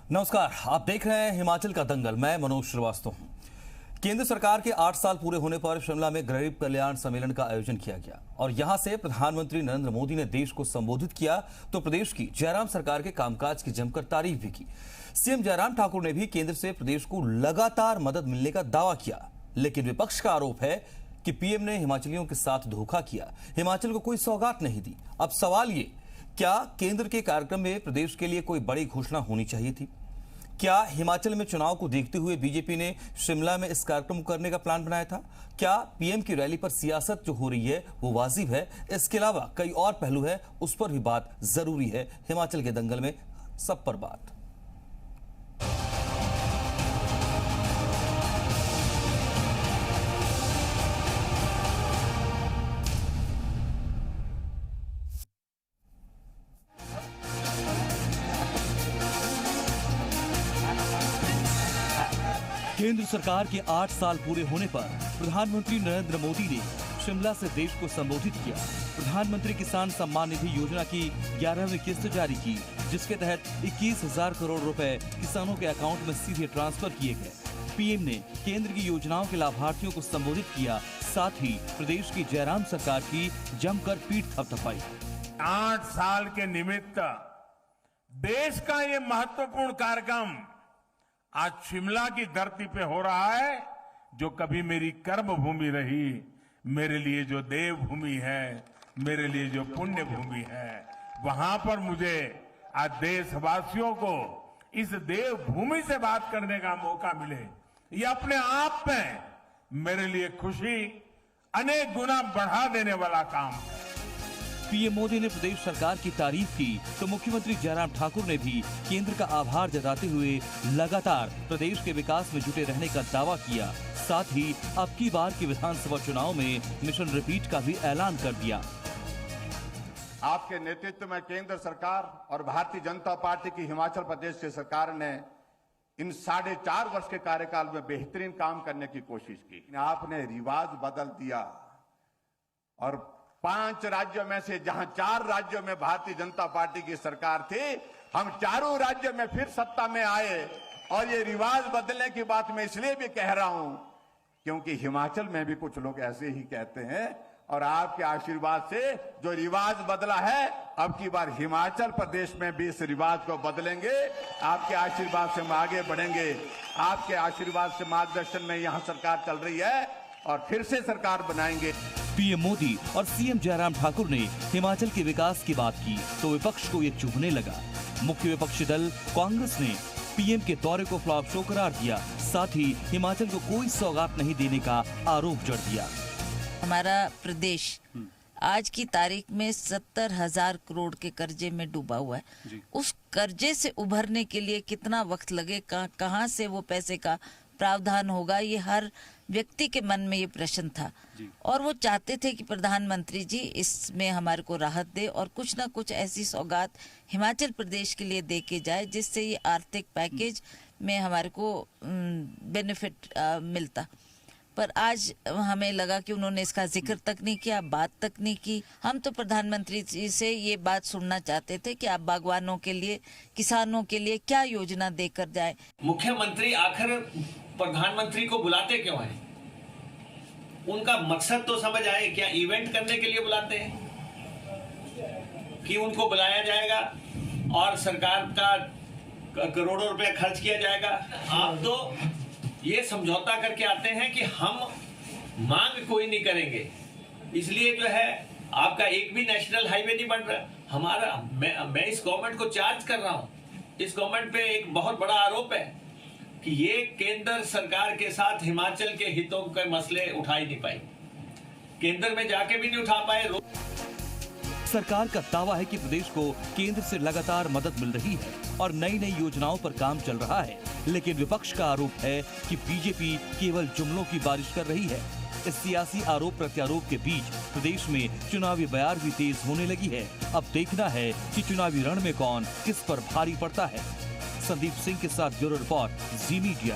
नमस्कार, आप देख रहे हैं हिमाचल का दंगल। मैं मनोज श्रीवास्तव हूं। केंद्र सरकार के 8 साल पूरे होने पर शिमला में गरीब कल्याण सम्मेलन का आयोजन किया गया और यहां से प्रधानमंत्री नरेंद्र मोदी ने देश को संबोधित किया तो प्रदेश की जयराम सरकार के कामकाज की जमकर तारीफ भी की। सीएम जयराम ठाकुर ने भी केंद्र से प्रदेश को लगातार मदद मिलने का दावा किया, लेकिन विपक्ष का आरोप है कि पीएम ने हिमाचलियों के साथ धोखा किया, हिमाचल को कोई सौगात नहीं दी। अब सवाल ये, क्या केंद्र के कार्यक्रम में प्रदेश के लिए कोई बड़ी घोषणा होनी चाहिए थी? क्या हिमाचल में चुनाव को देखते हुए बीजेपी ने शिमला में इस कार्यक्रम को करने का प्लान बनाया था? क्या पीएम की रैली पर सियासत जो हो रही है वो वाजिब है? इसके अलावा कई और पहलू है, उस पर भी बात जरूरी है। हिमाचल के दंगल में सब पर बात। केंद्र सरकार के 8 साल पूरे होने पर प्रधानमंत्री नरेंद्र मोदी ने शिमला से देश को संबोधित किया। प्रधानमंत्री किसान सम्मान निधि योजना की 11वीं किस्त जारी की, जिसके तहत 21,000 करोड़ रुपए किसानों के अकाउंट में सीधे ट्रांसफर किए गए। पीएम ने केंद्र की योजनाओं के लाभार्थियों को संबोधित किया, साथ ही प्रदेश की जयराम सरकार की जमकर पीठ थपथपाई। 8 साल के निमित्त देश का ये महत्वपूर्ण कार्यक्रम आज शिमला की धरती पे हो रहा है, जो कभी मेरी कर्म भूमि रही, मेरे लिए जो देवभूमि है, मेरे लिए जो पुण्य भूमि है, वहां पर मुझे आज देशवासियों को इस देवभूमि से बात करने का मौका मिले, ये अपने आप में मेरे लिए खुशी अनेक गुना बढ़ा देने वाला काम है। पीएम मोदी ने प्रदेश सरकार की तारीफ की तो मुख्यमंत्री जयराम ठाकुर ने भी केंद्र का आभार जताते हुए लगातार प्रदेश के विकास में जुटे रहने का दावा किया। साथ ही अब की बार के विधानसभा चुनाव में मिशन रिपीट का भी ऐलान कर दिया। आपके नेतृत्व में केंद्र सरकार और भारतीय जनता पार्टी की हिमाचल प्रदेश की सरकार ने इन 4.5 वर्ष के कार्यकाल में बेहतरीन काम करने की कोशिश की। आपने रिवाज बदल दिया और 5 राज्यों में से जहां 4 राज्यों में भारतीय जनता पार्टी की सरकार थी, हम चारों राज्यों में फिर सत्ता में आए। और ये रिवाज बदलने की बात मैं इसलिए भी कह रहा हूं क्योंकि हिमाचल में भी कुछ लोग ऐसे ही कहते हैं और आपके आशीर्वाद से जो रिवाज बदला है, अब की बार हिमाचल प्रदेश में भी इस रिवाज को बदलेंगे। आपके आशीर्वाद से हम आगे बढ़ेंगे। आपके आशीर्वाद से मार्गदर्शन में यहां सरकार चल रही है और फिर से सरकार बनाएंगे। पीएम मोदी और सीएम जयराम ठाकुर ने हिमाचल के विकास की बात की तो विपक्ष को ये चुभने लगा। मुख्य विपक्षी दल कांग्रेस ने पीएम के दौरे को फ्लॉप शो करार दिया, साथ ही हिमाचल को कोई सौगात नहीं देने का आरोप जड़ दिया। हमारा प्रदेश आज की तारीख में 70,000 करोड़ के कर्जे में डूबा हुआ है। उस कर्जे से उभरने के लिए कितना वक्त लगे, कहां से वो पैसे का प्रावधान होगा, ये हर व्यक्ति के मन में ये प्रश्न था। और वो चाहते थे कि प्रधानमंत्री जी इसमें हमारे को राहत दे और कुछ ना कुछ ऐसी सौगात हिमाचल प्रदेश के लिए दे के जाए जिससे ये आर्थिक पैकेज में हमारे को बेनिफिट मिलता। पर आज हमें लगा कि उन्होंने इसका जिक्र तक नहीं किया, बात तक नहीं की। हम तो प्रधानमंत्री जी से ये बात सुनना चाहते थे कि आप बागवानों के लिए, किसानों के लिए क्या योजना देकर जाए। मुख्यमंत्री आखिर प्रधानमंत्री को बुलाते क्यों हैं? उनका मकसद तो समझ आए। क्या इवेंट करने के लिए बुलाते हैं कि उनको बुलाया जाएगा और सरकार का करोड़ों रुपए खर्च किया जाएगा? आप तो ये समझौता करके आते हैं कि हम मांग कोई नहीं करेंगे, इसलिए जो है आपका एक भी नेशनल हाईवे नहीं बन रहा। हमारा मैं इस गवर्नमेंट को चार्ज कर रहा हूं। इस गवर्नमेंट पे एक बहुत बड़ा आरोप है कि ये केंद्र सरकार के साथ हिमाचल के हितों के मसले उठा ही नहीं पाई, केंद्र में जाके भी नहीं उठा पाए। सरकार का दावा है कि प्रदेश को केंद्र से लगातार मदद मिल रही है और नई नई योजनाओं पर काम चल रहा है, लेकिन विपक्ष का आरोप है कि बीजेपी केवल जुमलों की बारिश कर रही है। इस सियासी आरोप प्रत्यारोप के बीच प्रदेश में चुनावी बयार भी तेज होने लगी है। अब देखना है कि चुनावी रण में कौन किस पर भारी पड़ता है। संदीप सिंह के साथ ब्यूरो रिपोर्ट, जी मीडिया।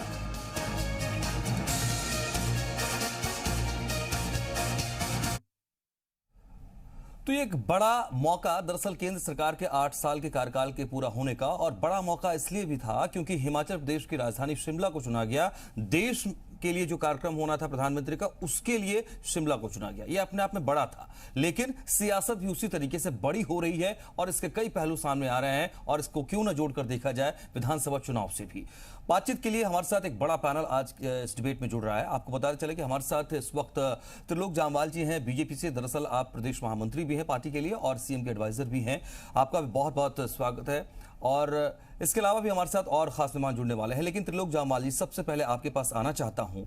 तो ये एक बड़ा मौका दरअसल केंद्र सरकार के 8 साल के कार्यकाल के पूरा होने का, और बड़ा मौका इसलिए भी था क्योंकि हिमाचल प्रदेश की राजधानी शिमला को चुना गया। देश के लिए जो कार्यक्रम होना था प्रधानमंत्री का, उसके लिए शिमला को चुना गया। यह अपने आप में बड़ा था, लेकिन सियासत भी उसी तरीके से बड़ी हो रही है और इसके कई पहलू सामने आ रहे हैं, और इसको क्यों ना जोड़कर देखा जाए विधानसभा चुनाव से भी। बातचीत के लिए हमारे साथ एक बड़ा पैनल आज इस डिबेट में जुड़ रहा है। आपको बताते चले कि हमारे साथ इस वक्त त्रिलोक जामवाल जी हैं बीजेपी से। दरअसल आप प्रदेश महामंत्री भी हैं पार्टी के लिए और सीएम के एडवाइजर भी हैं। आपका भी बहुत बहुत स्वागत है। और इसके अलावा भी हमारे साथ और खास मेहमान जुड़ने वाले हैं। लेकिन त्रिलोक जामवाल जी, सबसे पहले आपके पास आना चाहता हूं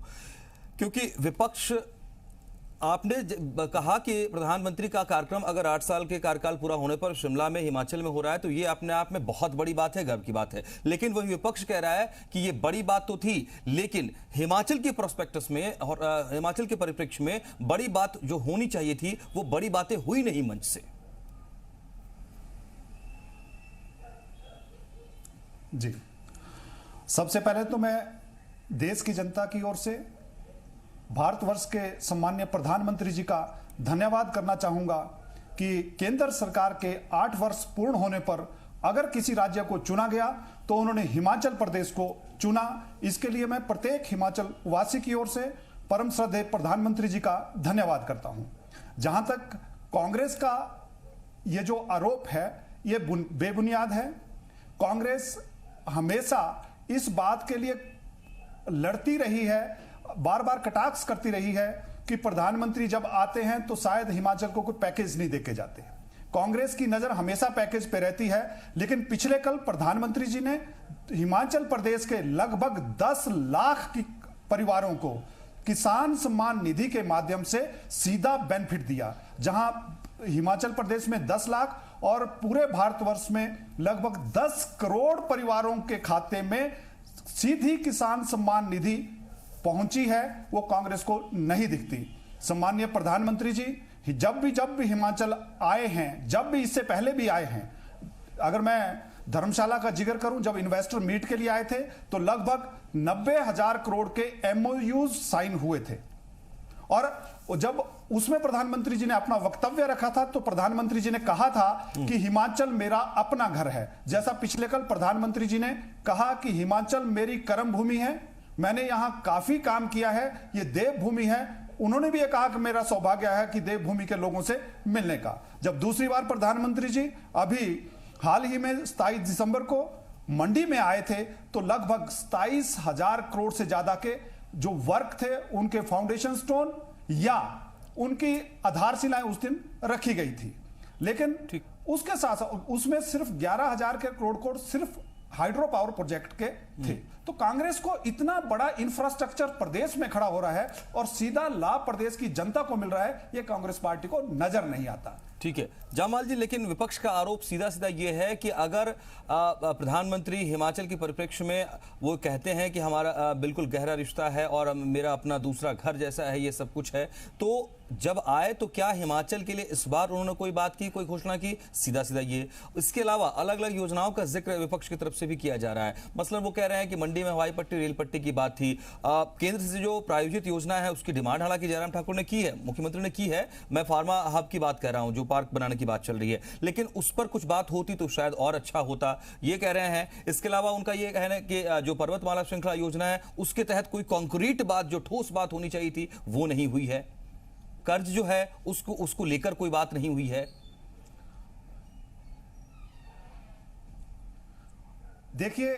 क्योंकि विपक्ष, आपने कहा कि प्रधानमंत्री का कार्यक्रम अगर 8 साल के कार्यकाल पूरा होने पर शिमला में, हिमाचल में हो रहा है तो ये अपने आप में बहुत बड़ी बात है, गर्व की बात है। लेकिन वही विपक्ष कह रहा है कि ये बड़ी बात तो थी, लेकिन हिमाचल के प्रोस्पेक्टस में और हिमाचल के परिप्रेक्ष्य में बड़ी बात जो होनी चाहिए थी वो बड़ी बातें हुई नहीं मंच से। जी, सबसे पहले तो मैं देश की जनता की ओर से भारतवर्ष के सम्माननीय प्रधानमंत्री जी का धन्यवाद करना चाहूंगा कि केंद्र सरकार के 8 वर्ष पूर्ण होने पर अगर किसी राज्य को चुना गया तो उन्होंने हिमाचल प्रदेश को चुना। इसके लिए मैं प्रत्येक हिमाचल वासी की ओर से परम श्रद्धेय प्रधानमंत्री जी का धन्यवाद करता हूं। जहां तक कांग्रेस का ये जो आरोप है ये बेबुनियाद है। कांग्रेस हमेशा इस बात के लिए लड़ती रही है, बार बार कटाक्ष करती रही है कि प्रधानमंत्री जब आते हैं तो शायद हिमाचल को कोई पैकेज नहीं देके जाते। कांग्रेस की नजर हमेशा पैकेज पे रहती है, लेकिन पिछले कल प्रधानमंत्री जी ने हिमाचल प्रदेश के लगभग 10 लाख की परिवारों को किसान सम्मान निधि के माध्यम से सीधा बेनिफिट दिया। जहां हिमाचल प्रदेश में 10 लाख और पूरे भारतवर्ष में लगभग 10 करोड़ परिवारों के खाते में सीधी किसान सम्मान निधि पहुंची है, वो कांग्रेस को नहीं दिखती। सम्मानीय प्रधानमंत्री जी जब भी हिमाचल आए हैं, जब भी इससे पहले भी आए हैं, अगर मैं धर्मशाला का जिक्र करूं, जब इन्वेस्टर मीट के लिए आए थे तो लगभग 90,000 करोड़ के एमओयूज साइन हुए थे। और जब उसमें प्रधानमंत्री जी ने अपना वक्तव्य रखा था तो प्रधानमंत्री जी ने कहा था कि हिमाचल मेरा अपना घर है। जैसा पिछले कल प्रधानमंत्री जी ने कहा कि हिमाचल मेरी कर्म भूमि है, मैंने यहां काफी काम किया है, ये देवभूमि है। उन्होंने भी ये कहा कि मेरा सौभाग्य है कि देवभूमि के लोगों से मिलने का। जब दूसरी बार प्रधानमंत्री जी अभी हाल ही में 27 दिसंबर को मंडी में आए थे तो लगभग 27,000 करोड़ से ज्यादा के जो वर्क थे उनके फाउंडेशन स्टोन या उनकी आधारशिलाएं उस दिन रखी गई थी। लेकिन उसके साथ उसमें सिर्फ 11,000 के करोड़ सिर्फ हाइड्रो पावर प्रोजेक्ट के थे। तो कांग्रेस को इतना बड़ा इंफ्रास्ट्रक्चर प्रदेश में खड़ा हो रहा है और सीधा लाभ प्रदेश की जनता को मिल रहा है, ये कांग्रेस पार्टी को नजर नहीं आता। ठीक है जामवाल जी, लेकिन विपक्ष का आरोप सीधा सीधा ये है कि अगर प्रधानमंत्री हिमाचल के परिप्रेक्ष्य में वो कहते हैं कि हमारा बिल्कुल गहरा रिश्ता है और मेरा अपना दूसरा घर जैसा है, ये सब कुछ है, तो जब आए तो क्या हिमाचल के लिए इस बार उन्होंने कोई बात की, कोई घोषणा की? सीधा सीधा ये। इसके अलावा अलग अलग योजनाओं का जिक्र विपक्ष की तरफ से भी किया जा रहा है। मसलन वो कह रहे हैं कि मंडी में हवाई पट्टी, रेल पट्टी की बात थी। केंद्र से जो प्रायोजित योजना है उसकी डिमांड हालांकि जयराम ठाकुर ने की है, मुख्यमंत्री ने की है। मैं फार्मा हब की बात कर रहा हूं, जो पार्क बनाने की बात चल रही है, लेकिन उस पर कुछ बात होती तो शायद और अच्छा होता, ये कह रहे हैं। इसके अलावा उनका ये कहना है कि जो पर्वतमाला श्रृंखला योजना है उसके तहत कोई कॉन्क्रीट बात, जो ठोस बात होनी चाहिए थी, वो नहीं हुई है। कर्ज जो है उसको लेकर कोई बात नहीं हुई है। देखिए,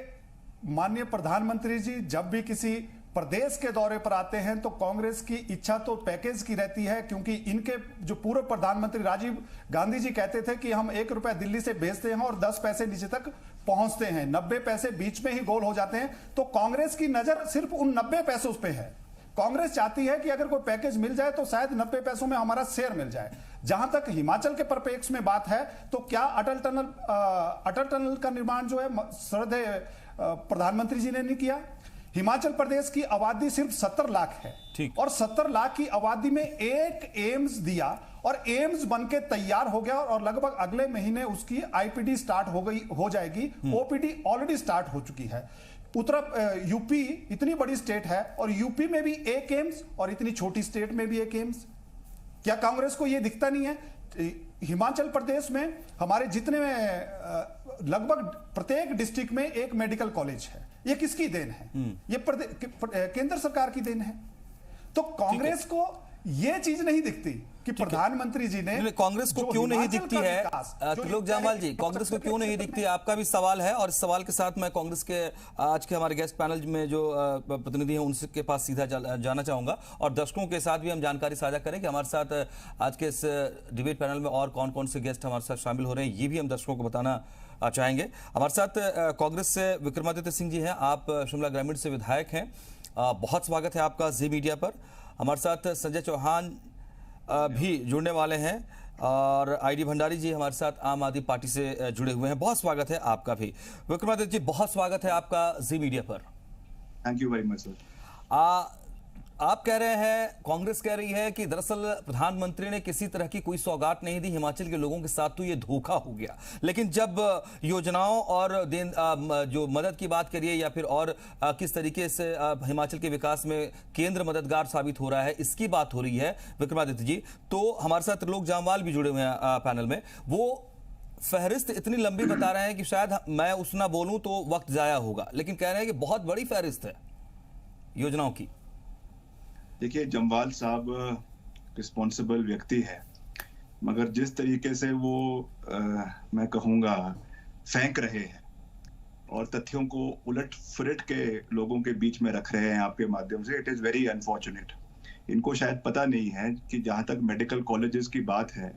माननीय प्रधानमंत्री जी जब भी किसी प्रदेश के दौरे पर आते हैं तो कांग्रेस की इच्छा तो पैकेज की रहती है, क्योंकि इनके जो पूर्व प्रधानमंत्री राजीव गांधी जी कहते थे कि हम 1 रुपया दिल्ली से भेजते हैं और 10 पैसे नीचे तक पहुंचते हैं, 90 पैसे बीच में ही गोल हो जाते हैं। तो कांग्रेस की नजर सिर्फ उन 90 पैसों पे है। कांग्रेस चाहती है कि अगर कोई पैकेज मिल जाए तो शायद 90 पैसों में हमारा शेयर मिल जाए। जहां तक हिमाचल के परिप्रेक्ष्य में बात है तो क्या अटल टनल का निर्माण जो है श्रद्धेय प्रधानमंत्री जी ने नहीं किया। हिमाचल प्रदेश की आबादी सिर्फ 70 लाख है और 70 लाख की आबादी में एक एम्स दिया और एम्स बनके तैयार हो गया और लगभग अगले महीने उसकी आईपीडी स्टार्ट हो जाएगी। ओपीडी ऑलरेडी स्टार्ट हो चुकी है। यूपी इतनी बड़ी स्टेट है और यूपी में भी एक एम्स और इतनी छोटी स्टेट में भी एक एम्स। क्या कांग्रेस को यह दिखता नहीं है? हिमाचल प्रदेश में हमारे जितने लगभग प्रत्येक डिस्ट्रिक्ट में एक मेडिकल कॉलेज है। ये किसकी देन है? ये केंद्र सरकार की देन है। तो कांग्रेस को ये चीज नहीं दिखती कि प्रधानमंत्री जी ने, कांग्रेस को क्यों नहीं दिखती है? त्रिलोक जामवाल जी, कांग्रेस को क्यों नहीं दिखती? आपका भी सवाल है, और इस सवाल के साथ मैं कांग्रेस के आज के हमारे गेस्ट पैनल में जो प्रतिनिधि हैं उनके पास सीधा जाना चाहूंगा, और दर्शकों के साथ भी हम जानकारी साझा करें कि हमारे साथ आज के इस डिबेट पैनल में और कौन कौन से गेस्ट हमारे साथ शामिल हो रहे हैं, ये भी हम दर्शकों को बताना चाहेंगे। हमारे साथ कांग्रेस से विक्रमादित्य सिंह जी हैं, आप शिमला ग्रामीण से विधायक हैं, बहुत स्वागत है आपका जी मीडिया पर। हमारे साथ संजय चौहान भी जुड़ने वाले हैं, और आईडी भंडारी जी हमारे साथ आम आदमी पार्टी से जुड़े हुए हैं, बहुत स्वागत है आपका भी। विक्रमादित्य जी, बहुत स्वागत है आपका जी मीडिया पर। Thank you very much sir. आप कह रहे हैं, कांग्रेस कह रही है कि दरअसल प्रधानमंत्री ने किसी तरह की कोई सौगात नहीं दी, हिमाचल के लोगों के साथ तो ये धोखा हो गया। लेकिन जब योजनाओं और जो मदद की बात करिए, या फिर और किस तरीके से हिमाचल के विकास में केंद्र मददगार साबित हो रहा है, इसकी बात हो रही है विक्रमादित्य जी, तो हमारे साथ त्रिलोक जामवाल भी जुड़े हुए हैं पैनल में। वो फहरिस्त इतनी लंबी बता रहे हैं कि शायद मैं उस ना बोलूं तो वक्त जाया होगा, लेकिन कह रहे हैं कि बहुत बड़ी फहरिस्त है योजनाओं की। देखिए, जम्वाल साहब रिस्पॉन्सिबल व्यक्ति है, मगर जिस तरीके से वो मैं कहूँगा फेंक रहे हैं और तथ्यों को उलट फुलट के लोगों के बीच में रख रहे हैं आपके माध्यम से, इट इज़ वेरी अनफॉर्चुनेट। इनको शायद पता नहीं है कि जहाँ तक मेडिकल कॉलेजेस की बात है,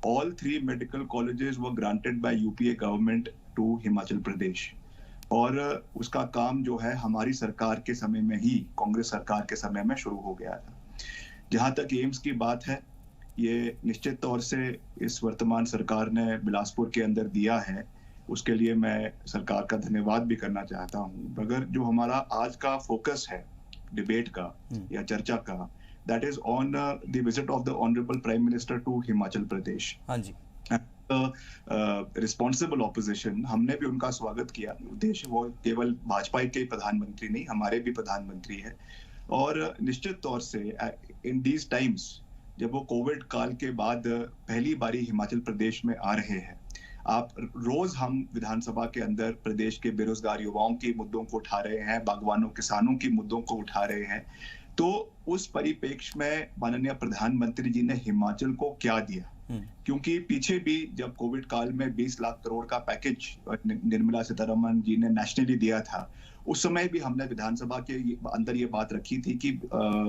all 3 medical colleges were granted by UPA government to Himachal Pradesh, और उसका काम जो है हमारी सरकार के समय में ही, कांग्रेस सरकार के समय में शुरू हो गया था। जहां तक एम्स की बात है, ये निश्चित तौर से इस वर्तमान सरकार ने बिलासपुर के अंदर दिया है, उसके लिए मैं सरकार का धन्यवाद भी करना चाहता हूं। मगर जो हमारा आज का फोकस है डिबेट का या चर्चा का, that is on the visit of the honourable prime minister to Himachal Pradesh. हाँ जी। रिस्पॉन्सिबल ऑपोजिशन, हमने भी उनका स्वागत किया। देश वो केवल भाजपा के प्रधानमंत्री नहीं, हमारे भी प्रधानमंत्री है, और निश्चित तौर से इन दीज टाइम्स जब वो कोविड काल के बाद पहली बारी हिमाचल प्रदेश में आ रहे हैं, आप रोज हम विधानसभा के अंदर प्रदेश के बेरोजगार युवाओं के मुद्दों को उठा रहे हैं, बागवानों किसानों के मुद्दों को उठा रहे हैं। तो उस परिप्रेक्ष्य में माननीय प्रधानमंत्री जी ने हिमाचल को क्या दिया? क्योंकि पीछे भी जब कोविड काल में 20 लाख करोड़ का पैकेज निर्मला सीतारमण जी ने नेशनली दिया था, उस समय भी हमने विधानसभा के अंदर ये बात रखी थी कि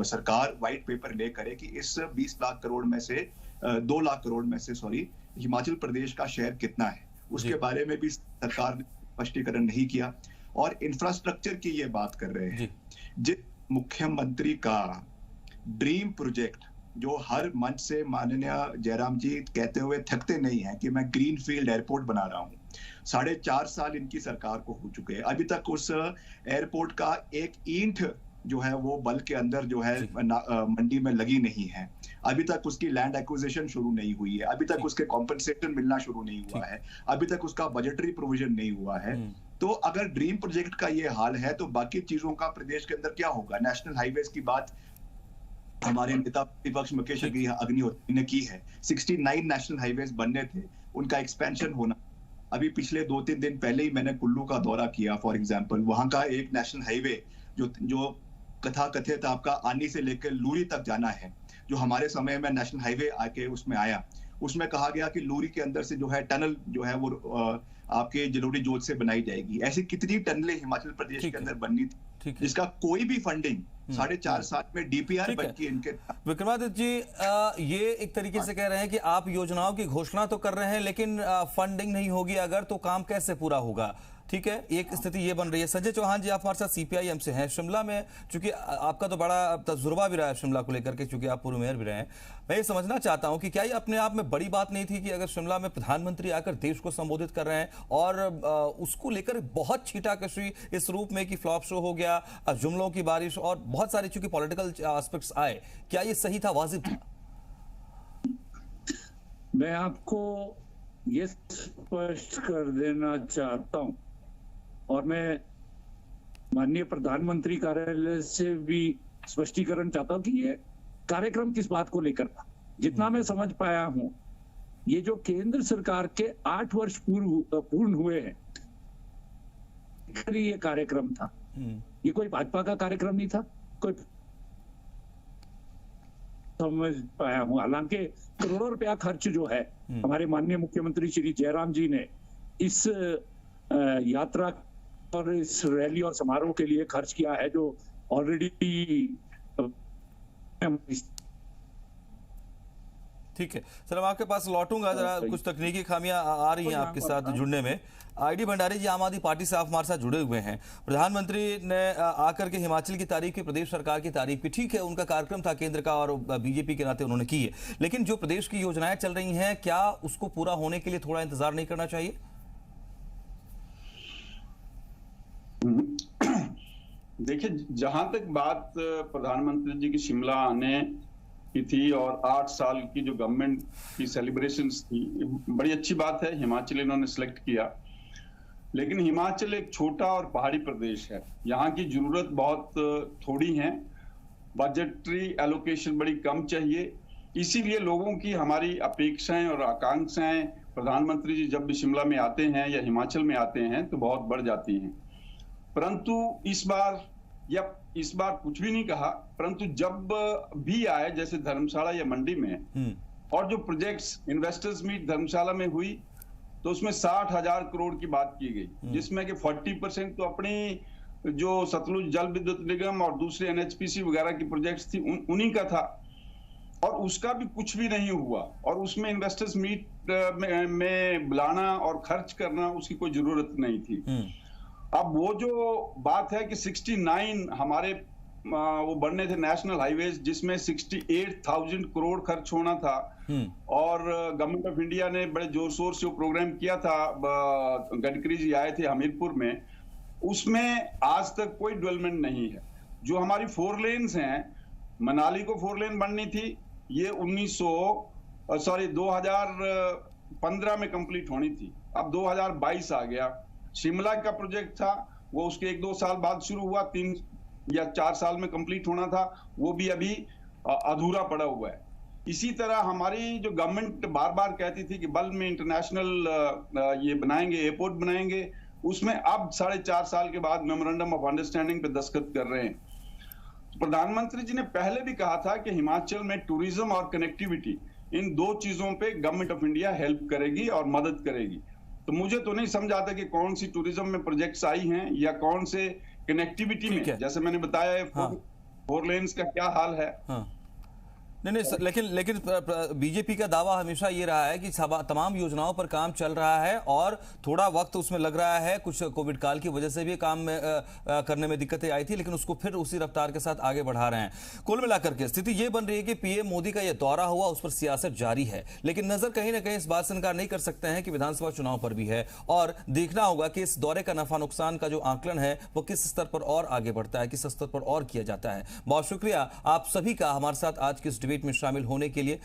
सरकार व्हाइट पेपर ले करे कि इस 20 लाख करोड़ में से 2 लाख करोड़ में से हिमाचल प्रदेश का शेयर कितना है, उसके बारे में भी सरकार ने स्पष्टीकरण नहीं किया। और इंफ्रास्ट्रक्चर की ये बात कर रहे हैं, जिस मुख्यमंत्री का ड्रीम प्रोजेक्ट जो हर मंच से माननीय जयराम जी कहते हुए थकते नहीं है कि मैं ग्रीन फील्ड एयरपोर्ट बना रहा हूं, 4.5 साल इनकी सरकार को हो चुके हैं, अभी तक उस एयरपोर्ट का एक ईंट जो है वो बल के अंदर जो है मंडी में लगी नहीं है, अभी तक उसकी लैंड एक्विजिशन शुरू नहीं हुई है, अभी तक उसके कॉम्पनसेशन मिलना शुरू नहीं हुआ है, अभी तक उसका बजटरी प्रोविजन नहीं हुआ है। तो अगर ड्रीम प्रोजेक्ट का ये हाल है तो बाकी चीजों का प्रदेश के अंदर क्या होगा? नेशनल हाईवेज की बात हमारे नेता प्रतिपक्ष मुकेश अग्निहोत्री ने की है, 69 नेशनल हाईवेज बनने थे, उनका एक्सपेंशन होना। अभी पिछले 2-3 दिन पहले ही मैंने कुल्लू का दौरा किया फॉर एग्जांपल, वहां का एक नेशनल हाईवे जो कथा कथित आपका आनी से लेकर लूरी तक जाना है, जो हमारे समय में नेशनल हाईवे आके उसमें आया, उसमें कहा गया कि लूरी के अंदर से जो है टनल जो है वो आपके जलोड़ी जोत से बनाई जाएगी। ऐसी कितनी टनलें हिमाचल प्रदेश के अंदर बननी थी जिसका कोई भी फंडिंग 4.5 साल में डीपीआर बन के इनके। विक्रमादित्य जी, ये एक तरीके से कह रहे हैं कि आप योजनाओं की घोषणा तो कर रहे हैं लेकिन फंडिंग नहीं होगी अगर, तो काम कैसे पूरा होगा? ठीक है, एक स्थिति ये बन रही है। संजय चौहान जी, आप हमारे साथ सीपीआईएम से हैं, शिमला में चूंकि आपका तो बड़ा तजुर्बा भी रहा है शिमला को लेकर के, चूंकि आप पूर्व मेयर भी रहे हैं, मैं ये समझना चाहता हूं कि क्या ये अपने आप में बड़ी बात नहीं थी कि अगर शिमला में प्रधानमंत्री आकर देश को संबोधित कर रहे हैं और उसको लेकर बहुत छींटाकशी इस रूप में कि फ्लॉप शो हो गया, जुमलों की बारिश और बहुत सारे चूंकि पॉलिटिकल एस्पेक्ट्स आए, क्या ये सही था, वाजिब था? मैं आपको ये स्पष्ट कर देना चाहता हूं और मैं माननीय प्रधानमंत्री कार्यालय से भी स्पष्टीकरण चाहता हूं कि ये कार्यक्रम किस बात को लेकर था। जितना मैं समझ पाया हूं, ये जो केंद्र सरकार के 8 वर्ष पूर्ण हुए हैं, ये कार्यक्रम था। ये कोई भाजपा का कार्यक्रम नहीं था, कोई समझ पाया हूं। हालांकि करोड़ों रुपया खर्च जो है हमारे माननीय मुख्यमंत्री श्री जयराम जी ने इस यात्रा और इस रैली और समारोह के लिए खर्च किया है, जो ऑलरेडी। ठीक है सर, हम आपके पास लौटूंगा, जरा कुछ तकनीकी खामियां आ रही हैं आपके साथ जुड़ने में। आईडी भंडारी जी आम आदमी पार्टी से आप हमारे साथ जुड़े हुए हैं। प्रधानमंत्री ने आकर के हिमाचल की तारीफ की, प्रदेश सरकार की तारीफ की। ठीक है, उनका कार्यक्रम था केंद्र का और बीजेपी के नाते उन्होंने की है, लेकिन जो प्रदेश की योजनाएं चल रही हैं, क्या उसको पूरा होने के लिए थोड़ा इंतजार नहीं करना चाहिए? देखिए, जहां तक बात प्रधानमंत्री जी की शिमला आने की थी और 8 साल की जो गवर्नमेंट की सेलिब्रेशंस थी, बड़ी अच्छी बात है, हिमाचल इन्होंने सिलेक्ट किया। लेकिन हिमाचल एक छोटा और पहाड़ी प्रदेश है, यहाँ की जरूरत बहुत थोड़ी है, बजटरी एलोकेशन बड़ी कम चाहिए। इसीलिए लोगों की हमारी अपेक्षाएं और आकांक्षाएं प्रधानमंत्री जी जब भी शिमला में आते हैं या हिमाचल में आते हैं तो बहुत बढ़ जाती हैं। परंतु इस बार कुछ भी नहीं कहा, परंतु जब भी आए, जैसे धर्मशाला या मंडी में, और जो प्रोजेक्ट्स इन्वेस्टर्स मीट धर्मशाला में हुई तो उसमें 60,000 करोड़ की बात की गई, जिसमें कि 40% तो अपनी जो सतलुज जल विद्युत निगम और दूसरे एनएचपीसी वगैरह की प्रोजेक्ट्स थी उन्हीं का था, और उसका भी कुछ भी नहीं हुआ। और उसमें इन्वेस्टर्स मीट में बुलाना और खर्च करना, उसकी कोई जरूरत नहीं थी। अब वो जो बात है कि 69 हमारे वो बनने थे नेशनल हाईवेज, जिसमें 68,000 करोड़ खर्च होना था, और गवर्नमेंट ऑफ इंडिया ने बड़े जोर शोर से वो प्रोग्राम किया था, गडकरी जी आए थे हमीरपुर में, उसमें आज तक कोई डेवलपमेंट नहीं है। जो हमारी 4 लेन्स हैं, मनाली को 4 लेन बननी थी, ये 2015 में कंप्लीट होनी थी, अब 2022 आ गया। शिमला का प्रोजेक्ट था, वो उसके 1-2 साल बाद शुरू हुआ, 3 या 4 साल में कंप्लीट होना था, वो भी अभी अधूरा पड़ा हुआ है। इसी तरह हमारी जो गवर्नमेंट बार बार कहती थी कि बल्क में इंटरनेशनल ये बनाएंगे, एयरपोर्ट बनाएंगे, उसमें अब 4.5 साल के बाद मेमोरेंडम ऑफ अंडरस्टैंडिंग पे दस्तखत कर रहे हैं। प्रधानमंत्री जी ने पहले भी कहा था कि हिमाचल में टूरिज्म और कनेक्टिविटी, इन 2 चीजों पे गवर्नमेंट ऑफ इंडिया हेल्प करेगी और मदद करेगी। तो मुझे तो नहीं समझ आता कि कौन सी टूरिज्म में प्रोजेक्ट्स आई हैं या कौन से कनेक्टिविटी में, जैसे मैंने बताया 4 लेन्स का क्या हाल है। नहीं सर, लेकिन बीजेपी का दावा हमेशा ये रहा है कि तमाम योजनाओं पर काम चल रहा है और थोड़ा वक्त उसमें लग रहा है, कुछ कोविड काल की वजह से भी काम करने में दिक्कतें आई थी, लेकिन उसको फिर उसी रफ्तार के साथ आगे बढ़ा रहे हैं। कुल मिलाकर के स्थिति ये बन रही है कि पीएम मोदी का ये दौरा हुआ, उस पर सियासत जारी है, लेकिन नजर कहीं ना कहीं इस बात से इनकार नहीं कर सकते हैं कि विधानसभा चुनाव पर भी है, और देखना होगा कि इस दौरे का नफा नुकसान का जो आंकलन है वो किस स्तर पर और आगे बढ़ता है, किस स्तर पर और किया जाता है। बहुत शुक्रिया आप सभी का हमारे साथ आज की इस डिबेट में शामिल होने के लिए।